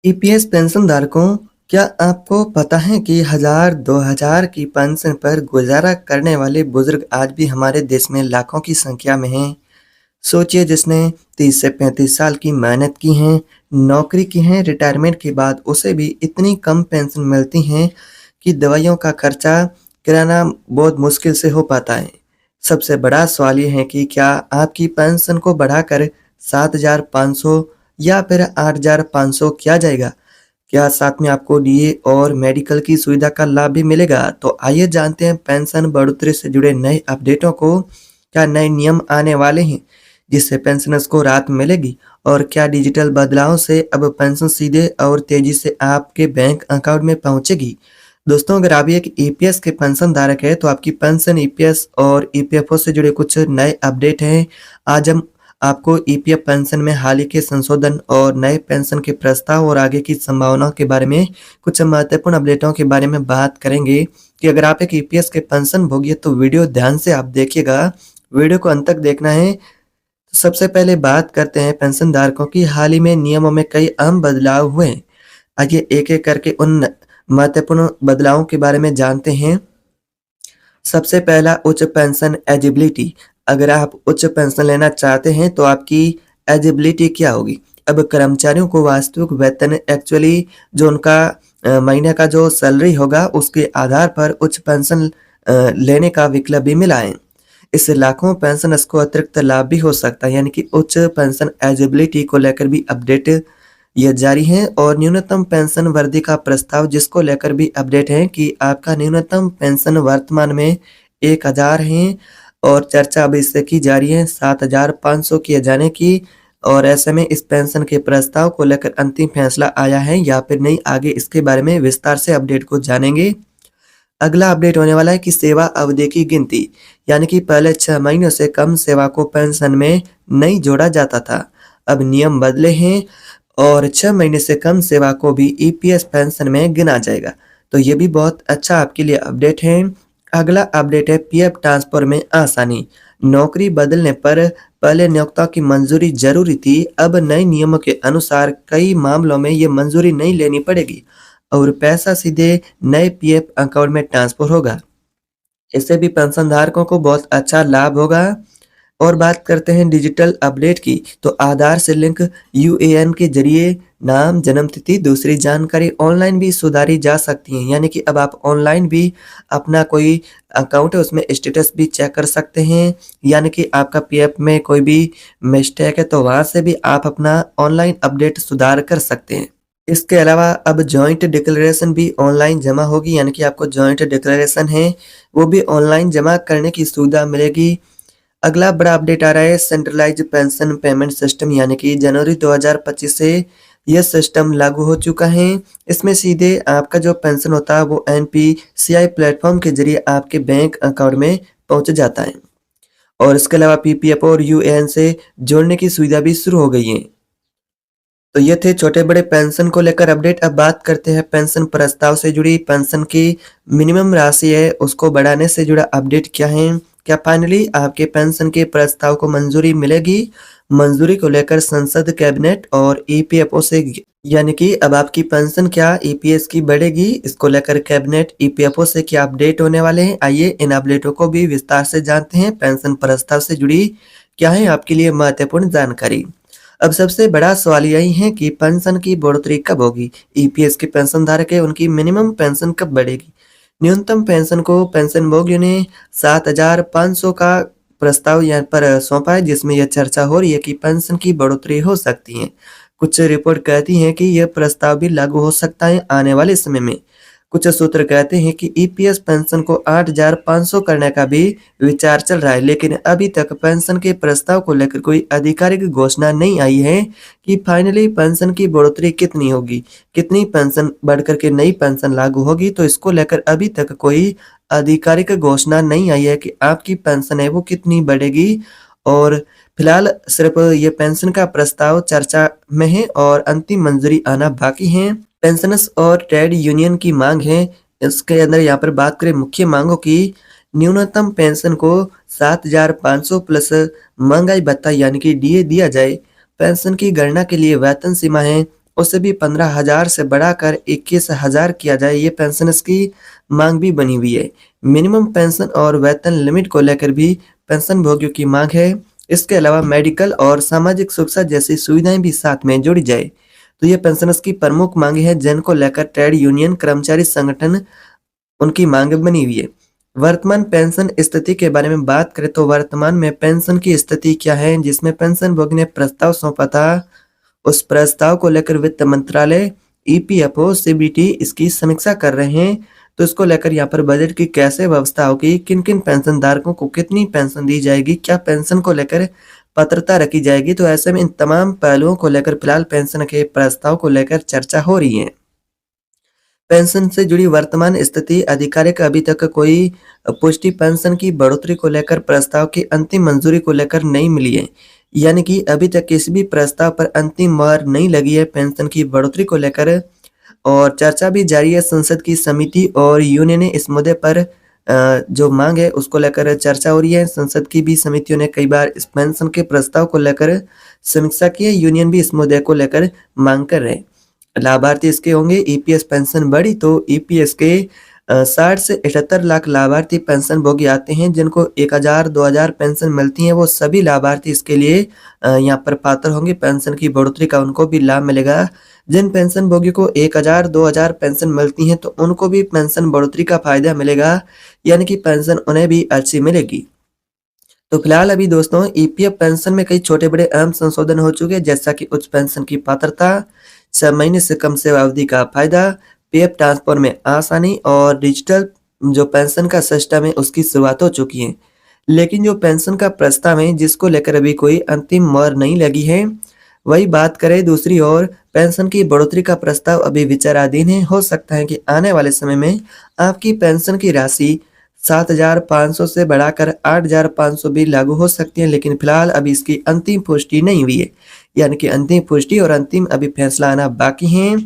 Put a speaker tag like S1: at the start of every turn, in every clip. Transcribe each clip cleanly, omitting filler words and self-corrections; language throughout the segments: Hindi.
S1: ईपीएस पेंशन धारकों, क्या आपको पता है कि 1000-2000 की पेंशन पर गुजारा करने वाले बुजुर्ग आज भी हमारे देश में लाखों की संख्या में हैं। सोचिए, जिसने 30 से 35 साल की मेहनत की है, नौकरी की है, रिटायरमेंट के बाद उसे भी इतनी कम पेंशन मिलती है कि दवाइयों का खर्चा कराना बहुत मुश्किल से हो पाता है। सबसे बड़ा सवाल ये है कि क्या आपकी पेंशन को बढ़ाकर 7500 या फिर 8500 किया जाएगा? क्या साथ में आपको डीए और मेडिकल की सुविधा का लाभ भी मिलेगा? तो आइए जानते हैं पेंशन बढ़ोतरी से जुड़े नए अपडेटों को। क्या नए नियम आने वाले हैं जिससे पेंशनर्स को राहत मिलेगी? और क्या डिजिटल बदलाव से अब पेंशन सीधे और तेजी से आपके बैंक अकाउंट में पहुंचेगी? दोस्तों, अगर आप एक ईपीएस के पेंशन धारक है तो आपकी पेंशन ईपीएस और ईपीएफओ से जुड़े कुछ नए अपडेट हैं। आज हम आपको ईपीएफ पेंशन में हाल ही के संशोधन और नए पेंशन के प्रस्ताव और आगे की संभावनाओं के बारे में कुछ महत्वपूर्ण अपडेटों के बारे में बात करेंगे। कि अगर आप एक ईपीएस के पेंशन भोगी है तो वीडियो ध्यान से आप देखिएगा, वीडियो को अंत तक देखना है। तो सबसे पहले बात करते हैं पेंशन धारकों की हाल ही में नियमों में कई अहम बदलाव हुए हैं। आइए एक एक करके उन महत्वपूर्ण बदलावों के बारे में जानते हैं। सबसे पहला, उच्च पेंशन एजिबिलिटी। अगर आप उच्च पेंशन लेना चाहते हैं तो आपकी एजिबिलिटी क्या होगी? अब कर्मचारियों को वास्तविक वेतन एक्चुअली जो उनका महीने का जो सैलरी होगा उसके आधार पर उच्च पेंशन लेने का विकल्प भी मिला है। इससे लाखों पेंशनर्स को अतिरिक्त लाभ भी हो सकता है, यानी कि उच्च पेंशन एजिबिलिटी को लेकर भी अपडेट ये जारी है। और न्यूनतम पेंशन वृद्धि का प्रस्ताव जिसको लेकर भी अपडेट है कि आपका न्यूनतम पेंशन वर्तमान में 1000 है और चर्चा अब इससे की जा रही है 7500 किए जाने की। और ऐसे में इस पेंशन के प्रस्ताव को लेकर अंतिम फैसला आया है या फिर नहीं, आगे इसके बारे में विस्तार से अपडेट को जानेंगे। अगला अपडेट होने वाला है कि सेवा अवधि की गिनती, यानी कि पहले 6 महीनों से कम सेवा को पेंशन में नहीं जोड़ा जाता था। अब नियम बदले हैं और 6 महीने से कम सेवा को भी ईपीएस पेंशन में गिना जाएगा। तो ये भी बहुत अच्छा आपके लिए अपडेट है। अगला अपडेट है पीएफ ट्रांसफर में आसानी। नौकरी बदलने पर पहले नियोक्ता की मंजूरी जरूरी थी, अब नए नियमों के अनुसार कई मामलों में ये मंजूरी नहीं लेनी पड़ेगी और पैसा सीधे नए पीएफ अकाउंट में ट्रांसफर होगा। इससे भी पेंशन धारकों को बहुत अच्छा लाभ होगा। और बात करते हैं डिजिटल अपडेट की, तो आधार से लिंक यूएएन के जरिए नाम, जन्म तिथि, दूसरी जानकारी ऑनलाइन भी सुधारी जा सकती है। यानी कि अब आप ऑनलाइन भी अपना कोई अकाउंट है उसमें स्टेटस भी चेक कर सकते हैं। यानी कि आपका पीएफ में कोई भी मिस्टेक है तो वहां से भी आप अपना ऑनलाइन अपडेट सुधार कर सकते हैं। इसके अलावा अब जॉइंट डिक्लेरेशन भी ऑनलाइन जमा होगी, यानी कि आपको जॉइंट डिक्लेरेशन है वो भी ऑनलाइन जमा करने की सुविधा मिलेगी। अगला बड़ा अपडेट आ रहा है सेंट्रलाइज्ड पेंशन पेमेंट सिस्टम, यानी कि जनवरी 2025 से यह सिस्टम लागू हो चुका है। इसमें सीधे आपका जो पेंशन होता है वो एनपीसीआई प्लेटफॉर्म के जरिए आपके बैंक अकाउंट में पहुंच जाता है। और इसके अलावा पीपीएफ और यूएएन से जोड़ने की सुविधा भी शुरू हो गई है। तो ये थे छोटे बड़े पेंशन को लेकर अपडेट। अब बात करते हैं पेंशन प्रस्ताव से जुड़ी। पेंशन की मिनिमम राशि है उसको बढ़ाने से जुड़ा अपडेट क्या है? क्या फाइनली आपके पेंशन के प्रस्ताव को मंजूरी मिलेगी? मंजूरी को लेकर संसद, कैबिनेट और ईपीएफओ से, यानी कि अब आपकी पेंशन क्या ईपीएस की बढ़ेगी? इसको लेकर कैबिनेट, ईपीएफओ से क्या अपडेट होने वाले हैं? आइए इन अपडेटों को भी विस्तार से जानते हैं। पेंशन प्रस्ताव से जुड़ी क्या है आपके लिए महत्वपूर्ण जानकारी। अब सबसे बड़ा सवाल यही है कि पेंशन की बढ़ोतरी कब होगी? ईपीएस के पेंशन धारक है उनकी मिनिमम पेंशन कब बढ़ेगी? न्यूनतम पेंशन को पेंशन भोगियों ने 7500 का प्रस्ताव यहाँ पर सौंपा है, जिसमें यह चर्चा हो रही है कि पेंशन की बढ़ोतरी हो सकती है। कुछ रिपोर्ट कहती हैं कि यह प्रस्ताव भी लागू हो सकता है आने वाले समय में। कुछ सूत्र कहते हैं कि ईपीएस पेंशन को 8500 करने का भी विचार चल रहा है, लेकिन अभी तक पेंशन के प्रस्ताव को लेकर कोई आधिकारिक घोषणा नहीं आई है कि फाइनली पेंशन की बढ़ोतरी कितनी होगी, कितनी पेंशन बढ़कर के नई पेंशन लागू होगी। तो इसको लेकर अभी तक कोई आधिकारिक घोषणा नहीं आई है कि आपकी पेंशन है वो कितनी बढ़ेगी। और फिलहाल सिर्फ ये पेंशन का प्रस्ताव चर्चा में है और अंतिम मंजूरी आना बाकी है। पेंशनर्स और ट्रेड यूनियन की मांग है। इसके अंदर यहाँ पर बात करें मुख्य मांगों की, न्यूनतम पेंशन को 7500 प्लस महंगाई भत्ता यानी कि डीए दिया जाए। पेंशन की गणना के लिए वेतन सीमा है उसे भी 15,000 से बढ़ाकर 21,000 किया जाए, ये पेंशन की मांग भी बनी हुई है। मिनिमम पेंशन और वेतन लिमिट को लेकर भी पेंशन भोगियों की मांग है। इसके अलावा मेडिकल और सामाजिक सुरक्षा जैसी सुविधाएं भी साथ में जोड़ी जाए। तो ये पेंशनर्स की प्रमुख मांगे हैं जिनको लेकर ट्रेड यूनियन, कर्मचारी संगठन उनकी मांग बनी हुई है। वर्तमान पेंशन स्थिति के बारे में बात करें तो वर्तमान में पेंशन की स्थिति क्या है, जिसमें पेंशन भोगी ने प्रस्ताव सौंपा था। उस प्रस्ताव को लेकर वित्त मंत्रालय, ईपीएफओ, सीबीटी इसकी समीक्षा कर रहे हैं। तो इसको लेकर यहाँ पर बजट की कैसे व्यवस्था होगी, किन किन पेंशन धारकों को कितनी पेंशन दी जाएगी, क्या पेंशन को लेकर पात्रता रखी जाएगी। तो ऐसे में इन तमाम पहलुओं को लेकर फिलहाल पेंशन के प्रस्ताव को लेकर चर्चा हो रही है। पेंशन से जुड़ी वर्तमान स्थिति आधिकारिक अभी तक कोई पुष्टि पेंशन की बढ़ोतरी को लेकर प्रस्ताव की अंतिम मंजूरी को लेकर नहीं मिली है। यानी कि अभी तक किसी भी प्रस्ताव पर अंतिम मोहर नहीं लगी है पेंशन की बढ़ोतरी को लेकर, और चर्चा भी जारी है। संसद की समिति और यूनियन ने इस मुद्दे पर जो मांग है उसको लेकर चर्चा हो रही है। संसद की भी समितियों ने कई बार इस पेंशन के प्रस्ताव को लेकर समीक्षा की है। यूनियन भी इस मुद्दे को लेकर मांग कर रहे हैं। लाभार्थी इसके होंगे, ईपीएस पेंशन बढ़ी तो ईपीएस के 60 से 78 लाख लाभार्थी पेंशन भोगी आते हैं। जिनको 1,000 2,000 पेंशन मिलती है वो सभी लाभार्थी इसके लिए यहाँ पर पात्र होंगे। पेंशन की बढ़ोतरी का उनको भी लाभ मिलेगा। जिन पेंशन भोगी को 1,000 2,000 पेंशन मिलती हैं तो उनको भी पेंशन बढ़ोतरी का फायदा मिलेगा, यानी कि पेंशन उन्हें भी अच्छी मिलेगी। तो फिलहाल अभी दोस्तों ईपीएफ पेंशन में कई छोटे बड़े अहम संशोधन हो चुके हैं, जैसा कि उच्च पेंशन की पात्रता, 6 महीने से कम सेवा अवधि का फायदा, पीएफ ट्रांसफर में आसानी और डिजिटल जो पेंशन का सिस्टम है उसकी शुरुआत हो चुकी है। लेकिन जो पेंशन का प्रस्ताव है जिसको लेकर अभी कोई अंतिम मोहर नहीं लगी है, वही बात करें दूसरी ओर पेंशन की बढ़ोतरी का प्रस्ताव अभी विचाराधीन है। हो सकता है कि आने वाले समय में आपकी पेंशन की राशि 7,500 से बढ़ाकर 8,500 भी लागू हो सकती है, लेकिन फिलहाल अभी इसकी अंतिम पुष्टि नहीं हुई है। यानी कि अंतिम पुष्टि और अंतिम अभी फैसला आना बाकी है।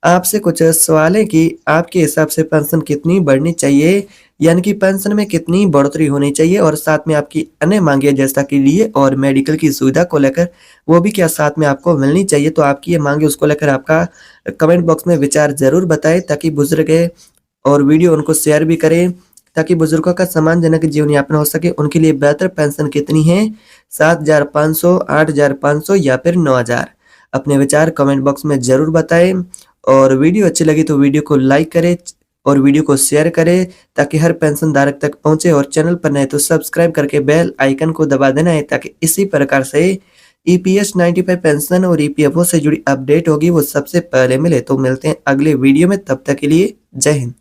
S1: आपसे कुछ सवाल है कि आपके हिसाब से पेंशन कितनी बढ़नी चाहिए, यानी कि पेंशन में कितनी बढ़ोतरी होनी चाहिए, और साथ में आपकी अन्य मांगे जैसा कि लिए और मेडिकल की सुविधा को लेकर वो भी क्या साथ में आपको मिलनी चाहिए। तो आपकी ये मांगे उसको लेकर आपका कमेंट बॉक्स में विचार जरूर बताएं, ताकि बुजुर्ग है और वीडियो उनको शेयर भी करें, ताकि बुजुर्गों का सम्मानजनक जीवन यापन हो सके। उनके लिए बेहतर पेंशन कितनी है, 7,500, 8,500 या फिर 9,000। अपने विचार कमेंट बॉक्स में जरूर बताएं, और वीडियो अच्छी लगी तो वीडियो को लाइक करें और वीडियो को शेयर करें, ताकि हर पेंशन धारक तक पहुंचे। और चैनल पर नए तो सब्सक्राइब करके बेल आइकन को दबा देना है, ताकि इसी प्रकार से ईपीएस 95 पेंशन और ईपीएफओ से जुड़ी अपडेट होगी वो सबसे पहले मिले। तो मिलते हैं अगले वीडियो में, तब तक के लिए जय हिंद।